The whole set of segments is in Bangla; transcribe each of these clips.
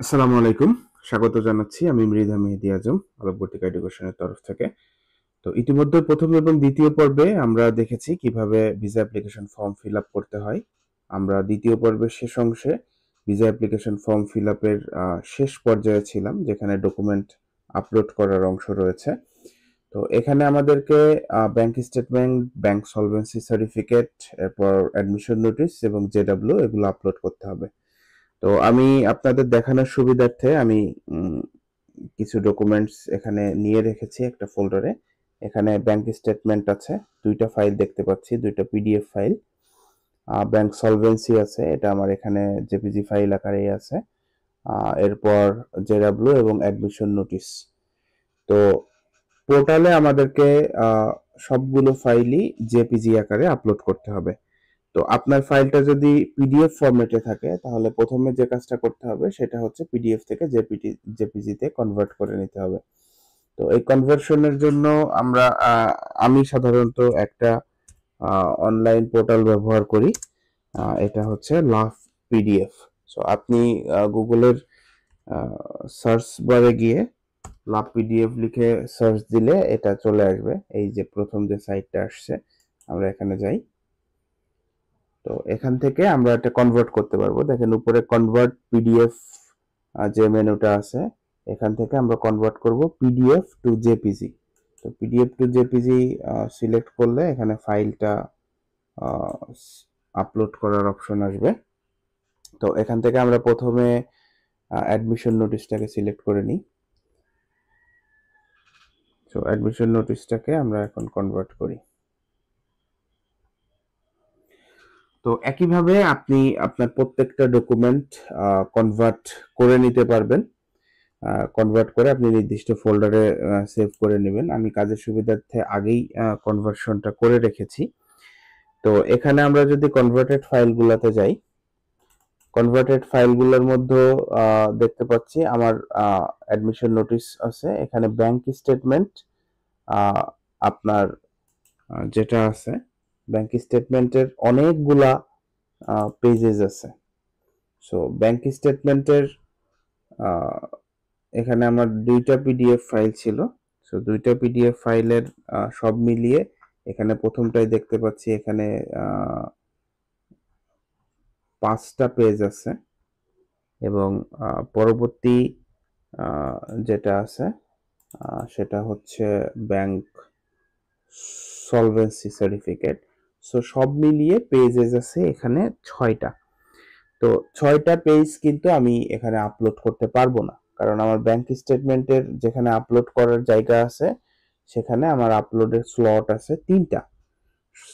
আসসালামু আলাইকুম। স্বাগত জানাচ্ছি। আমি মৃধা মেহেদী আজম, আলোকবর্তিকা এডুকেশনের তরফ থেকে। তো ইতিমধ্যে ১ম এবং ২য় পর্বে আমরা দেখেছি কিভাবে visa application form fill up করতে হয়। আমরা ২য় পর্বের শেষ অংশে ভিসা অ্যাপ্লিকেশন ফর্ম ফিল আপের শেষ পর্যায়ে ছিলাম, যেখানে ডকুমেন্ট আপলোড করার অংশ রয়েছে। তো এখানে আমাদেরকে bank statement, bank solvency certificate, এরপর অ্যাডমিশন নোটিশ এবং জেডব্লিউ এগুলো আপলোড করতে হবে। তো আমি আপনাদের দেখানোর সুবিধার্থে আমি কিছু ডকুমেন্টস এখানে নিয়ে রেখেছি একটা ফোল্ডারে। এখানে ব্যাংক স্টেটমেন্ট আছে, ২টা ফাইল দেখতে পাচ্ছি, ২টা পিডিএফ ফাইল। ব্যাংক সলভেন্সি আছে, এটা আমার এখানে জেপিজি ফাইল আকারেই আছে। এরপর জেডব্লিউ এবং অ্যাডমিশন নোটিশ। তো পোর্টালে আমাদেরকে সবগুলো ফাইলই জেপিজি আকারে আপলোড করতে হবে। তো আপনার ফাইলটা যদি পিডিএফ ফরম্যাটে থাকে, তাহলে প্রথমে যে কাজটা করতে হবে সেটা হচ্ছে পিডিএফ থেকে জেপিজিতে কনভার্ট করে নিতে হবে। তো এই কনভার্সনের জন্য আমি সাধারণত একটা অনলাইন পোর্টাল ব্যবহার করি। এটা হচ্ছে লাভ পিডিএফ। সো আপনি গুগলের সার্চ বারে গিয়ে লাভ পিডিএফ লিখে সার্চ দিলে এটা চলে আসবে। এই যে প্রথম যে সাইটটা আসছে, আমরা এখানে যাই। তো এখান থেকে আমরা এটা কনভার্ট করতে পারবো। দেখেন উপরে কনভার্ট পিডিএফ যে মেনুটা আছে, এখান থেকে আমরা কনভার্ট করব পিডিএফ টু জেপিজি। তো পিডিএফ টু জেপিজি সিলেক্ট করলে এখানে ফাইলটা আপলোড করার অপশন আসবে। তো এখান থেকে আমরা প্রথমে অ্যাডমিশন নোটিশটাকে সিলেক্ট করে নিই। তো অ্যাডমিশন নোটিশটাকে আমরা এখন কনভার্ট করি। তো একইভাবে আপনি আপনার প্রত্যেকটা ডকুমেন্ট কনভার্ট করে নিতে পারবেন। কনভার্ট করে আপনি নির্দিষ্ট ফোল্ডারে সেভ করে নেবেন। আমি কাজের সুবিধার্থে আগেই কনভার্সনটা করে রেখেছি। তো এখানে আমরা যদি কনভার্টেড ফাইলগুলোতে যাই, কনভার্টেড ফাইলগুলোর মধ্যে দেখতে পাচ্ছি আমার অ্যাডমিশন নোটিশ আছে। এখানে ব্যাংক স্টেটমেন্ট আপনার যেটা আছে, ব্যাংক স্টেটমেন্টের অনেকগুলা পেজেস আছে। সো ব্যাংক স্টেটমেন্টের এখানে আমার ২টা পিডিএফ ফাইল ছিল। সো ২টা পিডিএফ ফাইলের সব মিলিয়ে এখানে প্রথমটাই দেখতে পাচ্ছি, এখানে ৫টা পেজ আছে এবং পরবর্তী যেটা আছে সেটা হচ্ছে ব্যাংক সলভেন্সি সার্টিফিকেট। সো সব মিলিয়ে পেজেস আছে এখানে ৬টা। তো ৬টা পেজ কিন্তু আমি এখানে আপলোড করতে পারবো না, কারণ আমার ব্যাংক স্টেটমেন্টের যেখানে আপলোড করার জায়গা আছে সেখানে আমার আপলোডের স্লট আছে ৩টা।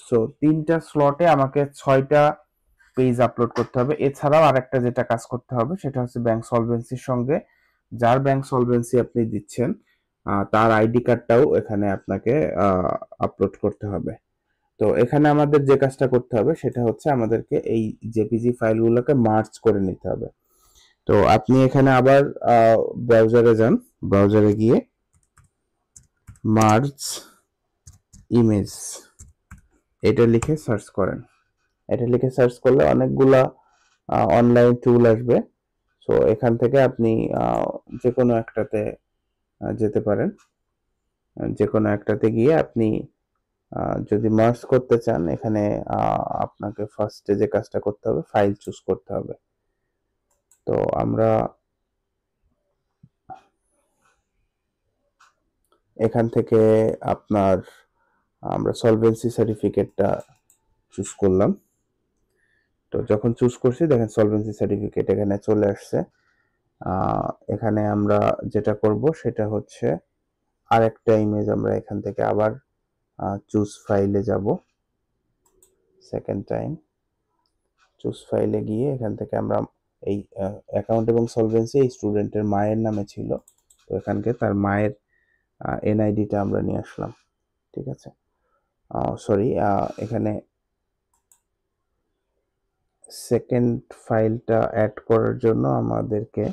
সো ৩টা স্লটে আমাকে ৬টা পেজ আপলোড করতে হবে। এছাড়াও আরেকটা যেটা কাজ করতে হবে সেটা হচ্ছে ব্যাংক সলভেন্সির সঙ্গে যার ব্যাংক সলভেন্সি আপনি দিচ্ছেন তার আইডি কার্ডটাও এখানে আপনাকে আপলোড করতে হবে। তো এখানে আমাদের যে কাজটা করতে হবে সেটা হচ্ছে আমাদেরকে এই জেপিজি ফাইলগুলোকে মার্জ করে নিতে হবে। তো আপনি এখানে আবার ব্রাউজারে যান, ব্রাউজারে গিয়ে মার্জ ইমেজ এটা লিখে সার্চ করেন। এটা লিখে সার্চ করলে অনেকগুলা অনলাইন টুল আসবে। সো এখান থেকে আপনি যে কোনো একটাতে যেতে পারেন। যে কোনো একটাতে গিয়ে আপনি যদি মার্জ করতে চান, এখানে আপনাকে ফার্স্টে যে কাজটা করতে হবে ফাইল চুজ করতে হবে। তো আমরা এখান থেকে আমরা সলভেন্সি সার্টিফিকেটটা চুজ করলাম। তো যখন চুজ করছি দেখেন সলভেন্সি সার্টিফিকেট এখানে চলে আসছে। এখানে আমরা যেটা করব সেটা হচ্ছে আরেকটা ইমেজ আমরা এখান থেকে আবার চুজ ফাইলে যাব। সেকেন্ড টাইম চুজ ফাইলে গিয়ে এখান থেকে আমরা এই অ্যাকাউন্ট এবং সলভেন্সি এই স্টুডেন্টের মায়ের নামে ছিল, তো এখানকে তার মায়ের এনআইডিটা আমরা নিয়ে আসলাম। ঠিক আছে, সরি, এখানে সেকেন্ড ফাইলটা অ্যাড করার জন্য আমাদেরকে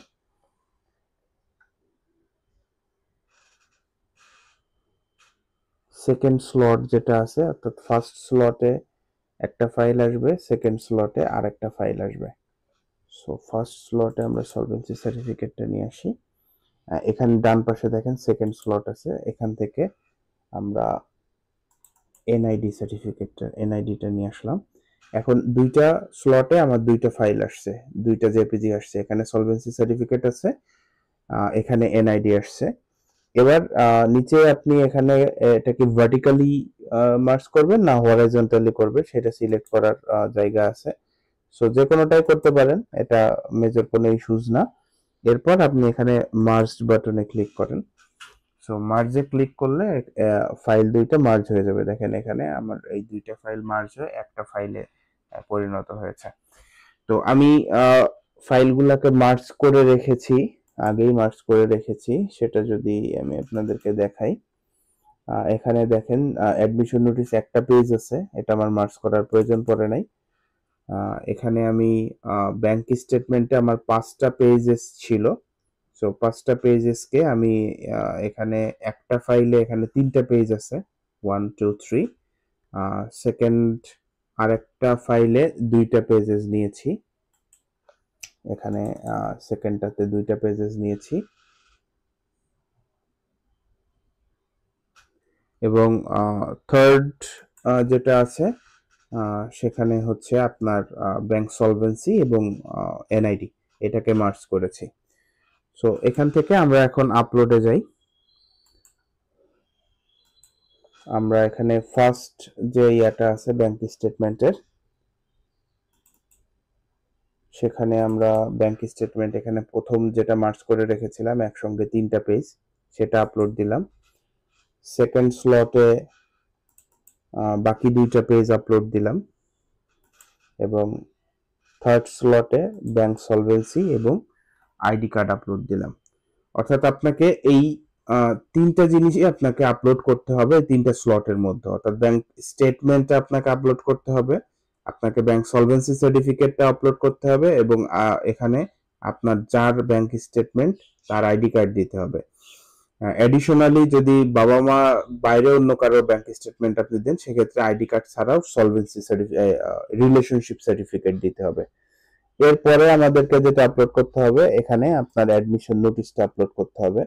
সেকেন্ড স্লট যেটা আছে, অর্থাৎ ফার্স্ট স্লটে একটা ফাইল আসবে, সেকেন্ড স্লটে আরেকটা ফাইল আসবে। সো ফার্স্ট স্লটে আমরা সলভেন্সি সার্টিফিকেটটা নিয়ে আসি। এখানে ডান পাশে দেখেন সেকেন্ড স্লট আছে, এখান থেকে আমরা এনআইডিটা নিয়ে আসলাম। এখন দুইটা স্লটে আমার দুইটা ফাইল আসছে, দুইটা জেপিজি আসছে। এখানে সলভেন্সি সার্টিফিকেট আছে, এখানে এনআইডি আসছে। এবার নিচে আপনি এখানে এটাকে ভার্টিক্যালি মার্জ করবেন না হরাইজন্টালি করবেন সেটা সিলেক্ট করার জায়গা আছে। সো যে কোনোটাই করতে পারেন, এটা মেজর কোনো ইস্যুজ না। এরপর আপনি এখানে মার্জ বাটনে ক্লিক করেন। সো মার্জে ক্লিক করলে ফাইল দুইটা মার্জ হয়ে যাবে। দেখেন এখানে আমার এই দুইটা ফাইল মার্জ হয়ে একটা ফাইলে পরিণত হয়েছে। তো আমি ফাইলগুলোকে মার্জ করে রেখেছি, আগেই মার্জ করে রেখেছি। সেটা যদি আমি আপনাদেরকে দেখাই, এখানে দেখেন অ্যাডমিশন নোটিস একটা পেজ আছে, এটা আমার মার্জ করার প্রয়োজন পড়ে নাই। এখানে আমি ব্যাংক স্টেটমেন্টে আমার 5টা পেজেস ছিল। সো 5টা পেজেসকে আমি এখানে একটা ফাইলে এখানে 3টা পেজ আছে, 1 2 3। সেকেন্ড আরেকটা ফাইলে 2টা পেজেস নিয়েছি, এখানে সেকেন্ডটাতে 2টা পেজেস নিয়েছি। এবং থার্ড যেটা আছে সেখানে হচ্ছে আপনার ব্যাংক সলভেন্সি এবং এনআইডি এটাকে মার্জ করেছি। সো এখান থেকে আমরা এখন আপলোডে যাই। আমরা এখানে ফার্স্ট যে ইয়াটা আছে ব্যাংক স্টেটমেন্টের, সেখানে আমরা ব্যাংক স্টেটমেন্ট এখানে প্রথম যেটা মার্জ করে রেখেছিলাম একসঙ্গে 3টা পেজ, সেটা আপলোড দিলাম। সেকেন্ড স্লটে বাকি 2টা পেজ আপলোড দিলাম এবং থার্ড স্লটে ব্যাংক সলভেন্সি এবং আইডি কার্ড আপলোড দিলাম। অর্থাৎ আপনাকে এই 3টা জিনিসই আপনাকে আপলোড করতে হবে 3টা স্লটের মধ্যে। অর্থাৎ ব্যাংক স্টেটমেন্টটা আপনাকে আপলোড করতে হবে, আপনাকে ব্যাংক সলভেন্সি সার্টিফিকেটটা আপলোড করতে হবে এবং এখানে আপনার যার ব্যাংক স্টেটমেন্ট তার আইডি কার্ড দিতে হবে। অ্যাডিশনালি যদি বাবা মা বাইরে অন্য কারো ব্যাংক স্টেটমেন্ট আপনি দেন, সেক্ষেত্রে আইডি কার্ড ছাড়াও সলভেন্সি রিলেশনশিপ সার্টিফিকেট দিতে হবে। এরপরে আমাদেরকে যেটা আপলোড করতে হবে, এখানে আপনার অ্যাডমিশন নোটিশটা আপলোড করতে হবে।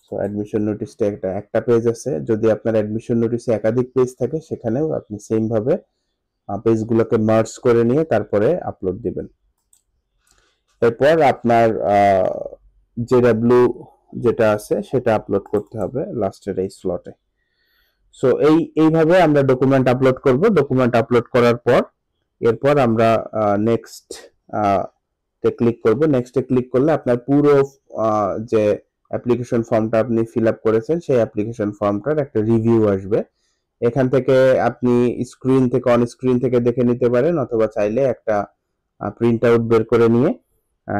সো অ্যাডমিশন নোটিশটা একটা পেজ আছে, যদি আপনার অ্যাডমিশন নোটিশে একাধিক পেজ থাকে সেখানেও আপনি সেম ভাবে পেজগুলোকে মার্জ করে নিয়ে তারপরে আপলোড দিবেন। এরপর আপনার জেডব্লিউ যেটা আছে সেটা আপলোড করতে হবে লাস্টের এই স্লটে। সো এইভাবে আমরা ডকুমেন্ট আপলোড করব। ডকুমেন্ট আপলোড করার পর এরপর আমরা নেক্সট তে ক্লিক করব। নেক্সটে ক্লিক করলে আপনার পুরো যে অ্যাপ্লিকেশন ফর্মটা আপনি ফিল আপ করেছেন সেই অ্যাপ্লিকেশন ফর্মটার একটা রিভিউ আসবে। এখান থেকে আপনি স্ক্রিন থেকে অন স্ক্রিন থেকে দেখে নিতে পারেন, অথবা চাইলে একটা প্রিন্ট আউট বের করে নিয়ে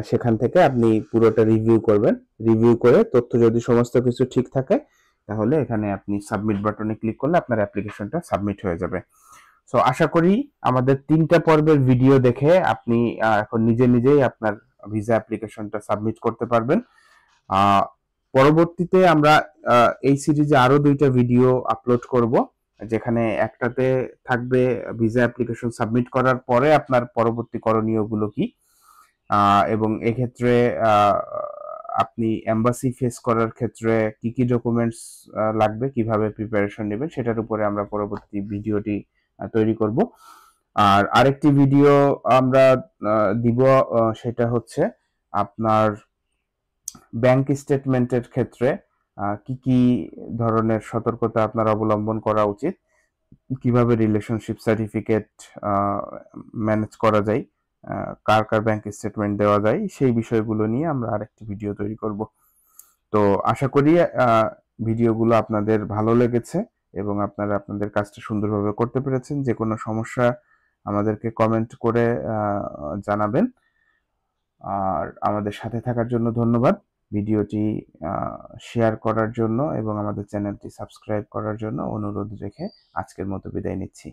সেখান থেকে আপনি পুরোটা রিভিউ করবেন। রিভিউ করে তথ্য যদি সমস্ত কিছু ঠিক থাকে তাহলে এখানে আপনি সাবমিট বাটনে ক্লিক করলে আপনার অ্যাপ্লিকেশনটা সাবমিট হয়ে যাবে। সো আশা করি আমাদের 3টা পর্বের ভিডিও দেখে আপনি এখন নিজেই আপনার ভিসা অ্যাপ্লিকেশনটা সাবমিট করতে পারবেন। পরবর্তীতে আমরা এই সিরিজে আরো 2টা ভিডিও আপলোড করব, যেখানে একটাতে থাকবে ভিসা অ্যাপ্লিকেশন সাবমিট করার পরে আপনার পরবর্তী করণীয়গুলো কি, এবং এক্ষেত্রে আপনি এমবাসি ফেস করার ক্ষেত্রে কি কি ডকুমেন্টস লাগবে, কিভাবে প্রিপারেশন নেবেন, সেটার উপরে আমরা পরবর্তী ভিডিওটি তৈরি করব। আর আরেকটি ভিডিও আমরা দিব, সেটা হচ্ছে আপনার ব্যাংক স্টেটমেন্টের ক্ষেত্রে কি কি ধরনের সতর্কতা আপনার অবলম্বন করা উচিত, কিভাবে রিলেশনশিপ সার্টিফিকেট ম্যানেজ করা যায়, কার কার ব্যাংক স্টেটমেন্ট দেওয়া যায়, সেই বিষয়গুলো নিয়ে আমরা আরেকটি ভিডিও তৈরি করব। তো আশা করি ভিডিওগুলো আপনাদের ভালো লেগেছে এবং আপনারা আপনাদের কাজটা সুন্দরভাবে করতে পেরেছেন। যে কোনো সমস্যা আমাদেরকে কমেন্ট করে জানাবেন। আর আমাদের সাথে থাকার জন্য ধন্যবাদ। ভিডিওটি শেয়ার করার জন্য এবং আমাদের চ্যানেলটি সাবস্ক্রাইব করার জন্য অনুরোধ রেখে আজকের মতো বিদায় নিচ্ছি।